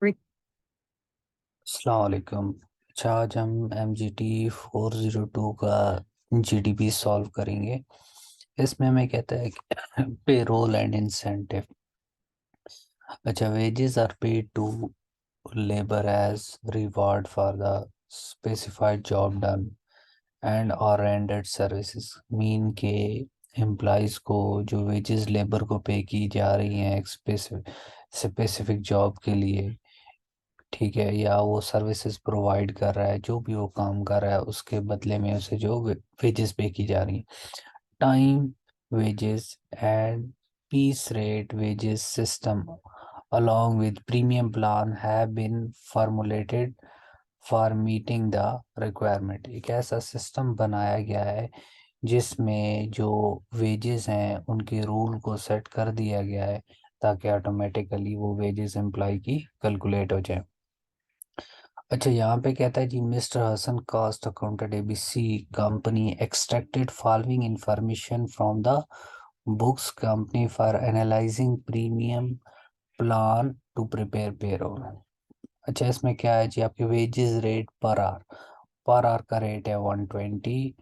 अस्सलाम वालेकुम। अच्छा, आज हम MGT 402 का GDP सॉल्व करेंगे। इसमें हमें कहता है कि पेरोल एंड इंसेंटिव। अच्छा, wages are paid to labour as reward for the specified job done and और रेंडर्ड सर्विसेज। मीन के एम्प्लॉयज़ को जो वेजेस लेबर को पे की जा रही हैं एक स्पेसिफिक जॉब के लिए, ठीक है, या वो सर्विसेज प्रोवाइड कर रहा है, जो भी वो काम कर रहा है उसके बदले में उसे जो वेजेस पे की जा रही हैं। Time wages and piece rate wages system along with premium plan have been formulated for meeting the requirement। एक ऐसा सिस्टम बनाया गया है जिसमें जो वेजेस हैं उनके रूल को सेट कर दिया गया है ताकि ऑटोमेटिकली वो वेजेस एम्प्लॉय की कैलकुलेट हो जाए। अच्छा, यहाँ पे कहता है जी, mister Hasan cost accountant ABC company extracted following information from the books company for analysing premium plan to prepare payroll. अच्छा, इसमें क्या है जी, आपके वेजेस रेट पर आवर का रेट है 120।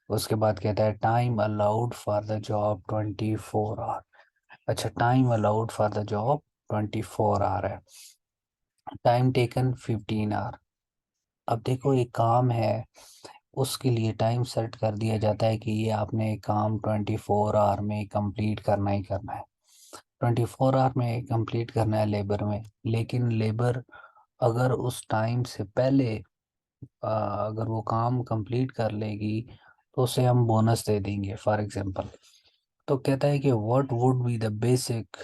उसके बाद कहता है time allowed for the job 24 hour. अच्छा, time allowed for the job 24 hour है। Time taken 15 hour. अब देखो, एक काम है, उसके लिए टाइम सेट कर दिया जाता है कि ये आपने काम 24 आवर में कंप्लीट करना ही करना है। 24 आवर में कंप्लीट करना है लेबर में, लेकिन लेबर अगर उस टाइम से पहले अगर वो काम कंप्लीट कर लेगी तो उसे हम बोनस दे देंगे, फॉर एग्जांपल। तो कहता है कि what would be the basic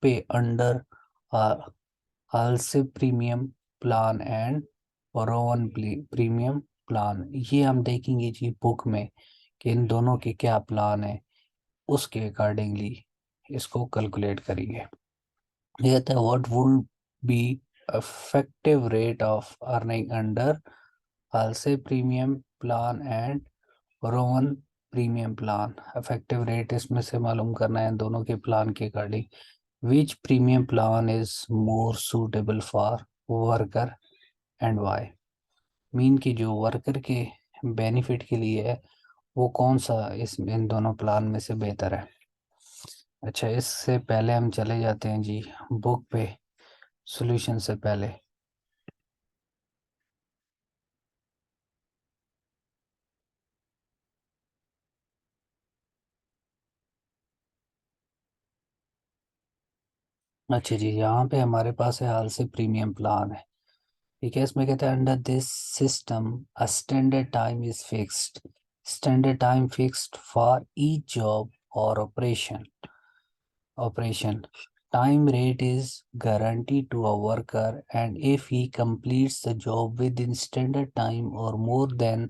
pay under Halsey premium plan and Rowan premium plan. ये हम देखेंगे जी बुक में कि इन दोनों के क्या प्लान है, उसके अकॉर्डिंगली इसको कैलकुलेट करेंगे। ये कहता है what would be effective rate of earning under Halsey premium plan and Rowan premium plan. Effective rate इसमें से मालूम करना है दोनों के प्लान के according. Which premium plan is more suitable for worker and why. Mean की जो वर्कर के बेनिफिट के लिए है वो कौन सा इस इन दोनों प्लान में से बेहतर है। अच्छा, इससे पहले हम चले जाते हैं जी बुक पे सॉल्यूशन से पहले। अच्छा जी, यहाँ पे हमारे पास है हाल से प्रीमियम प्लान है, ठीक है। इसमें कहते हैं under this system a standard time is fixed. Standard time fixed for each job और operation. Time rate is guaranteed to a worker, and if he completes the job within standard time or more than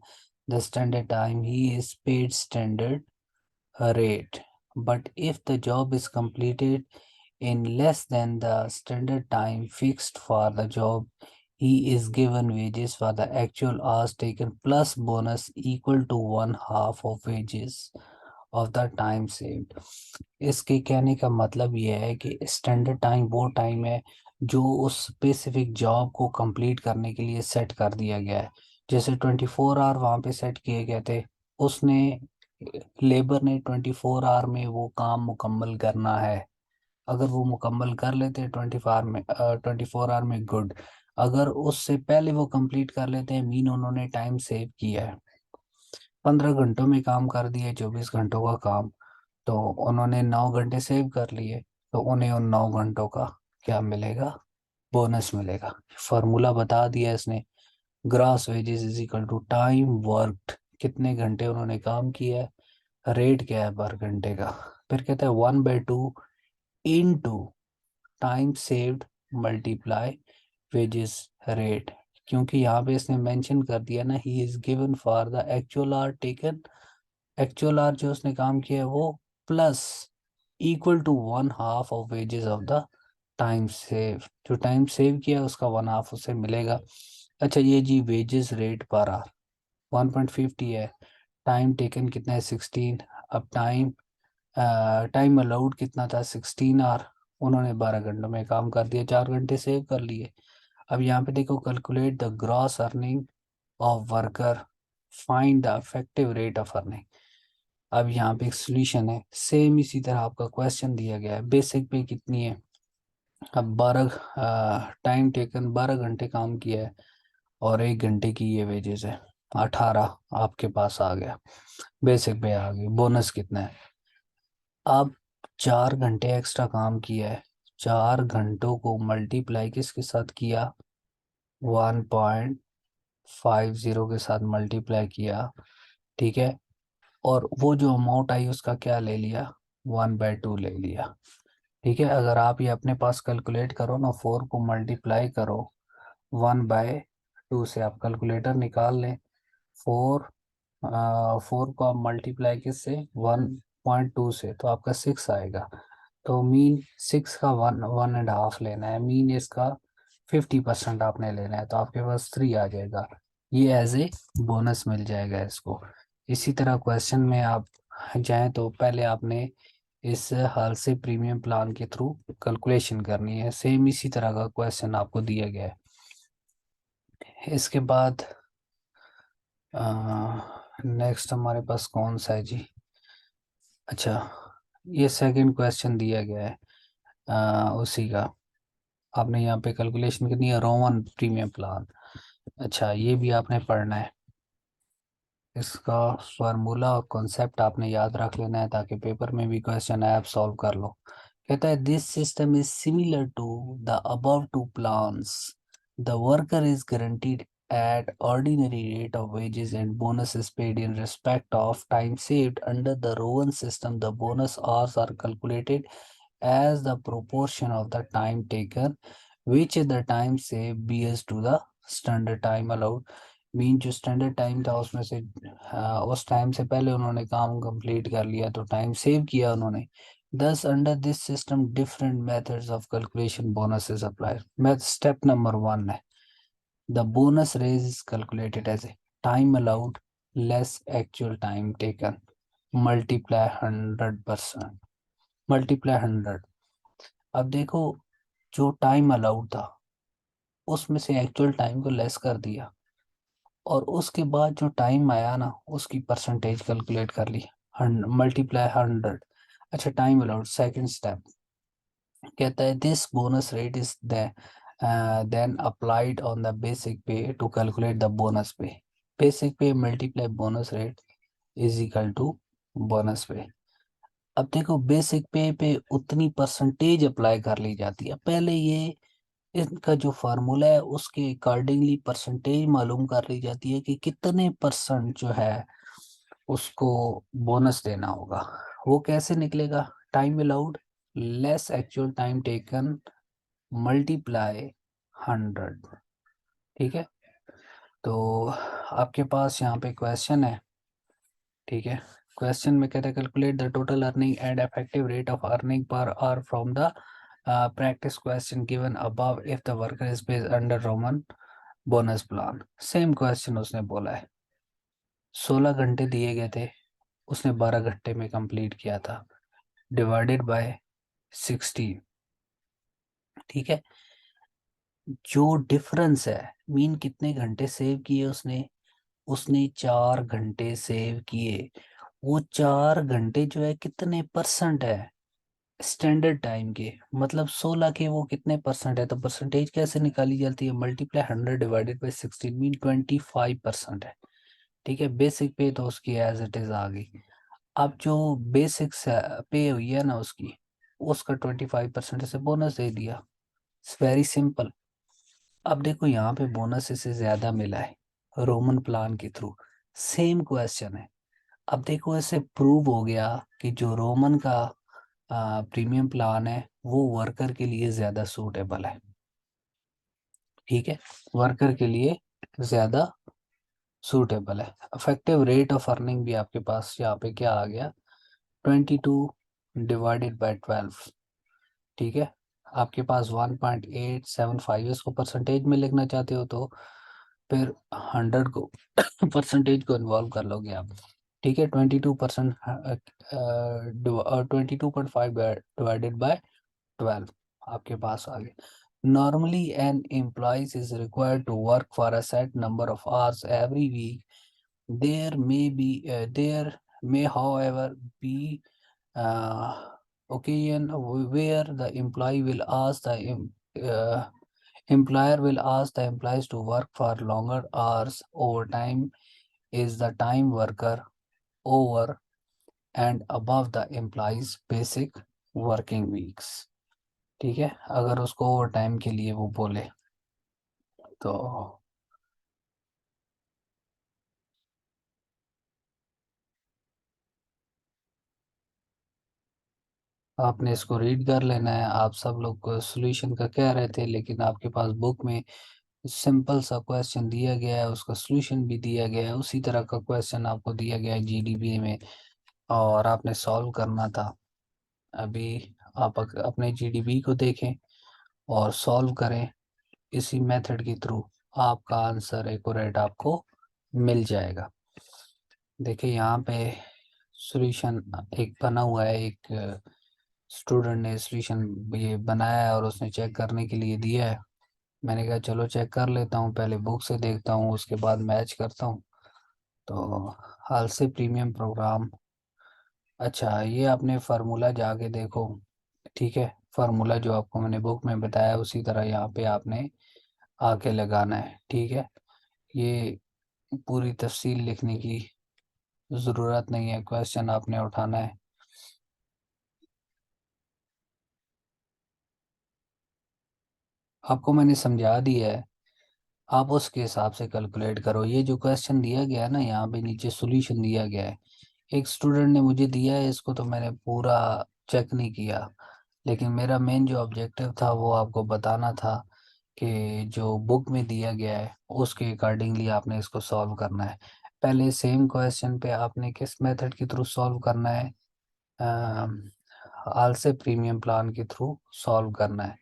the standard time, he is paid standard rate. But if the job is completed in less than the standard time fixed for the job, he is given wages for the actual hours taken plus bonus equal to one half of wages of the time saved। इसके कहने का मतलब यह है कि standard time वो time है जो उस स्पेसिफिक जॉब को कंप्लीट करने के लिए सेट कर दिया गया है। जैसे 24 आवर वहाँ पे सेट किए गए थे, उसने लेबर ने 24 आवर में वो काम मुकम्मल करना है। अगर वो मुकम्मल कर लेते हैं 24 आवर में, गुड। अगर उससे पहले वो कंप्लीट कर लेते हैं, मीन उन्होंने टाइम सेव किया है। 15 घंटों में काम कर दिया 24 घंटों का काम, तो उन्होंने 9 घंटे सेव कर लिए, तो उन्हें उन 9 घंटों का क्या मिलेगा, बोनस मिलेगा। फार्मूला बता दिया इसने। Gross wages is equal to time worked, कितने घंटे उन्होंने काम किया है, रेट क्या है पर घंटे का। फिर कहता है 1/2 into time saved multiply wages rate. क्योंकि यहाँ पे इसने मेंशन कर दिया ना, he is given for the actual hour taken. Actual hour जो उसने काम किया है वो plus equal to one half of wages of the time save. जो टाइम सेव किया है उसका वन हाफ उसे मिलेगा। अच्छा, ये जी वेजेस रेट पर आवर 1.50 है। टाइम टेकन कितना है 16। अब टाइम टाइम अलाउड कितना था 16 आवर। उन्होंने 12 घंटों में काम कर दिया, 4 घंटे सेव कर लिए। अब यहाँ पे देखो, calculate the gross earning of worker, find the effective rate of earning. अब यहाँ पे एक सोल्यूशन है, सेम इसी तरह आपका क्वेश्चन दिया गया है। बेसिक पे कितनी है, अब 12 टाइम टेकन 12 घंटे काम किया है और 1 घंटे की ये वेजेस है, 18 आपके पास आ गया। बेसिक पे आ गई। बोनस कितना है, अब 4 घंटे एक्स्ट्रा काम किया है, 4 घंटों को मल्टीप्लाई किसके साथ किया, 1.50 के साथ मल्टीप्लाई किया, ठीक है। और वो जो अमाउंट आई उसका क्या ले लिया, 1/2 ले लिया, ठीक है। अगर आप ये अपने पास कैलकुलेट करो ना, 4 को मल्टीप्लाई करो 1/2 से, आप कैलकुलेटर निकाल लें। 4 4 को आप मल्टीप्लाई किससे, 1.2 से, तो आपका 6 आएगा। तो मीन 6 का 1.5 लेना है, मीन इसका 50% आपने लेना है, तो आपके पास 3 आ जाएगा। ये एज ए बोनस मिल जाएगा इसको। इसी तरह क्वेश्चन में आप जाएं तो पहले आपने इस हाल से प्रीमियम प्लान के थ्रू कैलकुलेशन करनी है। सेम इसी तरह का क्वेश्चन आपको दिया गया है। इसके बाद नेक्स्ट हमारे पास कौन सा है जी, अच्छा, ये सेकंड क्वेश्चन दिया गया है उसी का। आपने यहाँ पे कैलकुलेशन करनी है, रोमन प्रीमियम प्लान। अच्छा, ये भी आपने पढ़ना है। इसका फार्मूला और कॉन्सेप्ट आपने याद रख लेना है, ताकि पेपर में भी क्वेश्चन है आप सॉल्व कर लो। कहता है this system is similar to the above two plans, the worker is guaranteed at ordinary rate of wages and bonus is paid in respect of time saved. Under the Rowan system, the bonus hours are calculated as the proportion of the time taken, which is the time saved BS to the standard time allowed। Mean जो standard time था उसमें से उस time से पहले उन्होंने काम complete कर लिया तो टाइम सेव किया उन्होंने। Thus, under this system, different methods of calculation bonus is applied. Method step number 1 है, the bonus raise is calculated as a time allowed less actual time taken multiply 100%, multiply 100। अब देखो, जो time allowed था उसमें से actual time को less कर दिया, और उसके बाद जो टाइम आया ना उसकी परसेंटेज कैलकुलेट कर ली, मल्टीप्लाई 100। अच्छा, टाइम अलाउड सेकंड स्टेप कहता है this bonus rate is then applied on the basic pay to calculate the bonus pay. Basic pay multiply bonus rate is equal to bonus pay. अब देखो, basic पे उतनी percentage apply कर ली जाती है। पहले ये इनका जो फार्मूला है उसके अकॉर्डिंगली परसेंटेज मालूम कर ली जाती है कि कितने परसेंट जो है उसको बोनस देना होगा। वो कैसे निकलेगा, time allowed less actual time taken multiply 100, ठीक है। तो आपके पास यहाँ पे क्वेश्चन है, ठीक है। क्वेश्चन में कहता है calculate the total earning and effective rate of earning per hour from the practice question given above if the worker is based under Roman bonus plan. Same question उसने बोला है, 16 घंटे दिए गए थे, उसने 12 घंटे में कंप्लीट किया था, डिवाइडेड बाय 16, ठीक है। जो डिफरेंस है, मीन कितने घंटे सेव किए उसने, उसने 4 घंटे सेव किए। वो 4 घंटे जो है कितने परसेंट है स्टैंडर्ड टाइम के, मतलब 16 के वो कितने परसेंट है, तो परसेंटेज कैसे निकाली जाती है, मल्टीप्लाई 100 डिवाइडेड बाई 16, मीन 25% है, ठीक है। बेसिक पे तो उसकी एज इट इज आ गई। अब जो बेसिक पे हुई है ना उसकी, उसका 25% से बोनस दे दिया। It's very simple. अब देखो, यहाँ पे बोनस इसे ज्यादा मिला है रोमन प्लान के थ्रू, सेम क्वेश्चन है। अब देखो, ऐसे प्रूव हो गया कि जो रोमन का प्रीमियम प्लान है वो वर्कर के लिए ज्यादा सूटेबल है, ठीक है, वर्कर के लिए ज्यादा सूटेबल है। इफेक्टिव रेट ऑफ अर्निंग भी आपके पास यहाँ पे क्या आ गया, 22 डिवाइडेड बाय 12, ठीक है। आपके पास 1.875, इसको परसेंटेज में लिखना चाहते हो तो फिर 100 को परसेंटेज को इन्वॉल्व कर लोगे आप, ठीक है। 22%, 22.5 डिवाइडेड बाय 12 आपके पास आ गया। Normally an employee is required to work for a set number of hours every week. There may however be occasion where the uh, employer will ask the employees to work for longer hours. Overtime is the time worker over and above the employees basic working weeks। ठीक है, अगर उसको over time के लिए वो बोले तो आपने इसको रीड कर लेना है। आप सब लोग सॉल्यूशन का कह रहे थे, लेकिन आपके पास बुक में सिंपल सा क्वेश्चन दिया गया है, उसका सॉल्यूशन भी दिया गया है, उसी तरह का क्वेश्चन आपको दिया गया है जीडीपी में, और आपने सॉल्व करना था। अभी आप अपने जीडीपी को देखें और सॉल्व करें इसी मेथड के थ्रू, आपका आंसर एक्यूरेट आपको मिल जाएगा। देखिए यहाँ पे सॉल्यूशन एक बना हुआ है, एक स्टूडेंट ने सॉल्यूशन ये बनाया है और उसने चेक करने के लिए दिया है। मैंने कहा चलो चेक कर लेता हूँ, पहले बुक से देखता हूँ उसके बाद मैच करता हूँ। तो हाल से प्रीमियम प्रोग्राम, अच्छा ये आपने फार्मूला जाके देखो। ठीक है, फार्मूला जो आपको मैंने बुक में बताया उसी तरह यहाँ पे आपने आके लगाना है। ठीक है, ये पूरी तफसील लिखने की ज़रूरत नहीं है, क्वेश्चन आपने उठाना है। आपको मैंने समझा दिया है, आप उसके हिसाब से कैलकुलेट करो। ये जो क्वेश्चन दिया गया है ना, यहाँ पे नीचे सॉल्यूशन दिया गया है, एक स्टूडेंट ने मुझे दिया है इसको, तो मैंने पूरा चेक नहीं किया, लेकिन मेरा मेन जो ऑब्जेक्टिव था वो आपको बताना था कि जो बुक में दिया गया है उसके अकॉर्डिंगली आपने इसको सॉल्व करना है। पहले सेम क्वेश्चन पे आपने किस मेथड के थ्रू सॉल्व करना है, आलसे प्रीमियम प्लान के थ्रू सॉल्व करना है।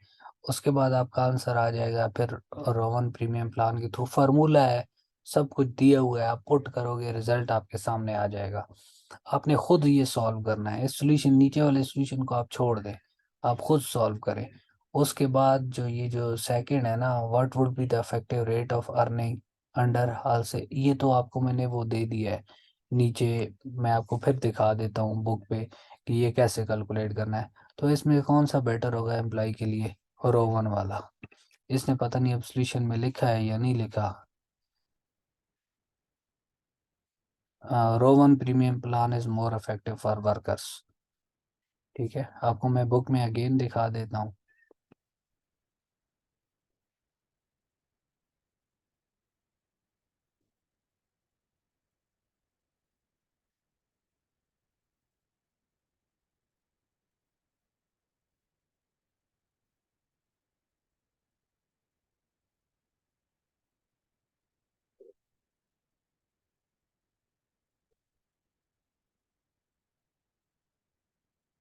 उसके बाद आपका आंसर आ जाएगा। फिर रोमन प्रीमियम प्लान के थ्रू फार्मूला है, सब कुछ दिया हुआ है, आप पुट करोगे रिजल्ट आपके सामने आ जाएगा। आपने खुद ये सॉल्व करना है, इस सॉल्यूशन नीचे वाले सॉल्यूशन को आप छोड़ दें, आप खुद सॉल्व करें। उसके बाद जो ये जो सेकंड है ना, what would be the effective rate of earning under Halsey, ये तो आपको मैंने वो दे दिया है नीचे। मैं आपको फिर दिखा देता हूँ बुक पे कि ये कैसे कैलकुलेट करना है। तो इसमें कौन सा बेटर होगा एम्प्लॉय के लिए, रोवन वाला। इसने पता नहीं अब सॉल्यूशन में लिखा है या नहीं लिखा। Rowan premium plan is more effective for workers. ठीक है, आपको मैं बुक में अगेन दिखा देता हूँ।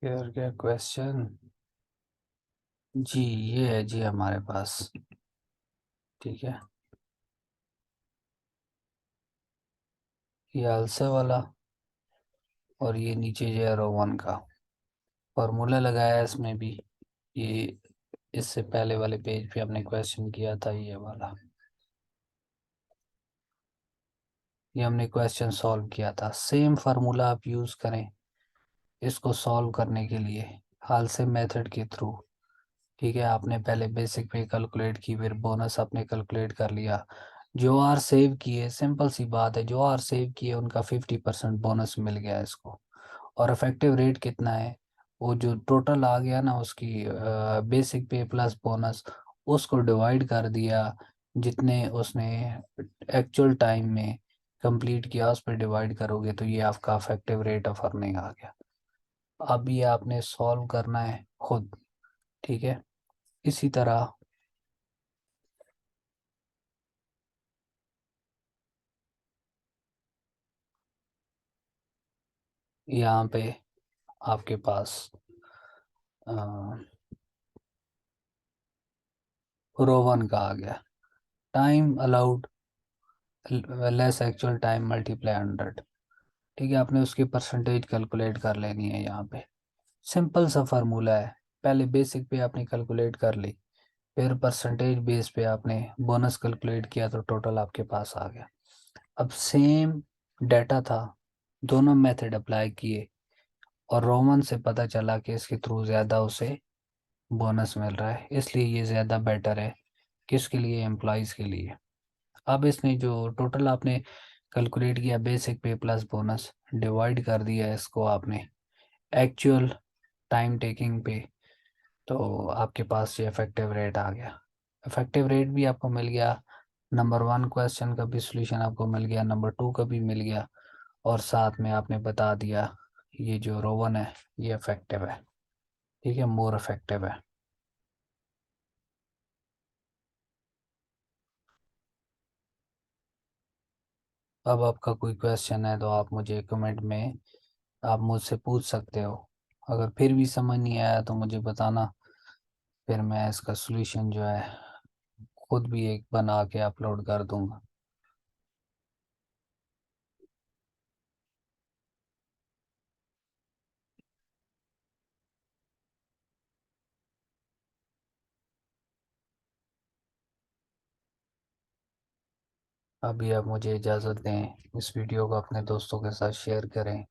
फिर क्या क्वेश्चन, जी ये है जी हमारे पास। ठीक है, ये आलसे वाला, और ये नीचे जो है रोवन का फॉर्मूला लगाया है इसमें भी। ये इससे पहले वाले पेज पे हमने क्वेश्चन किया था ये वाला, ये हमने क्वेश्चन सॉल्व किया था। सेम फार्मूला आप यूज़ करें इसको सॉल्व करने के लिए, हाल से मेथड के थ्रू। ठीक है, आपने पहले बेसिक पे कैलकुलेट की, फिर बोनस आपने कैलकुलेट कर लिया। जो आर सेव किए, सिंपल सी बात है, जो आर सेव किए उनका 50% बोनस मिल गया इसको। और इफेक्टिव रेट कितना है, वो जो टोटल आ गया ना उसकी बेसिक पे प्लस बोनस, उसको डिवाइड कर दिया जितने उसने एक्चुअल टाइम में कंप्लीट किया, उस पर डिवाइड करोगे तो ये आपका इफेक्टिव रेट ऑफ अर्निंग आ गया। अब ये आपने सॉल्व करना है खुद। ठीक है, इसी तरह यहाँ पे आपके पास रोवन का आ गया, time allowed less actual time multiply 100। ठीक है, आपने उसकी परसेंटेज कैलकुलेट कर लेनी है यहाँ पे। सिंपल सा फार्मूला है, पहले बेसिक पे आपने कैलकुलेट कर ली, फिर परसेंटेज बेस पे आपने बोनस कैलकुलेट किया तो टोटल आपके पास आ गया। अब सेम डाटा था, दोनों मेथड अप्लाई किए और रोमन से पता चला कि इसके थ्रू ज़्यादा उसे बोनस मिल रहा है, इसलिए ये ज़्यादा बेटर है। किसके लिए? एम्प्लॉयज़ के लिए। अब इसने जो टोटल आपने कैलकुलेट किया बेसिक पे प्लस बोनस, डिवाइड कर दिया इसको आपने एक्चुअल टाइम टेकिंग पे, तो आपके पास ये इफेक्टिव रेट आ गया। इफेक्टिव रेट भी आपको मिल गया, नंबर 1 क्वेश्चन का भी सॉल्यूशन आपको मिल गया, नंबर 2 का भी मिल गया, और साथ में आपने बता दिया ये जो रोवन है ये इफेक्टिव है। ठीक है, मोर इफेक्टिव है। अब आपका कोई क्वेश्चन है तो आप मुझे कमेंट में आप मुझसे पूछ सकते हो। अगर फिर भी समझ नहीं आया तो मुझे बताना, फिर मैं इसका सॉल्यूशन जो है खुद भी एक बना के अपलोड कर दूंगा। अभी आप मुझे इजाज़त दें, इस वीडियो को अपने दोस्तों के साथ शेयर करें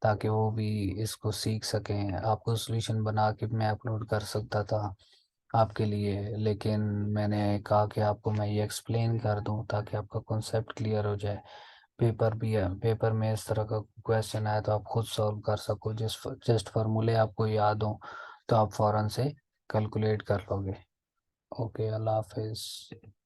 ताकि वो भी इसको सीख सकें। आपको सॉल्यूशन बना के मैं अपलोड कर सकता था आपके लिए, लेकिन मैंने कहा कि आपको मैं ये एक्सप्लेन कर दूं ताकि आपका कॉन्सेप्ट क्लियर हो जाए। पेपर भी है, पेपर में इस तरह का क्वेश्चन आया तो आप खुद सॉल्व कर सको, जस्ट फार्मूले आपको याद हो तो आप फ़ौरन से कैलकुलेट कर लोगे। ओके, अल्लाह हाफिज़।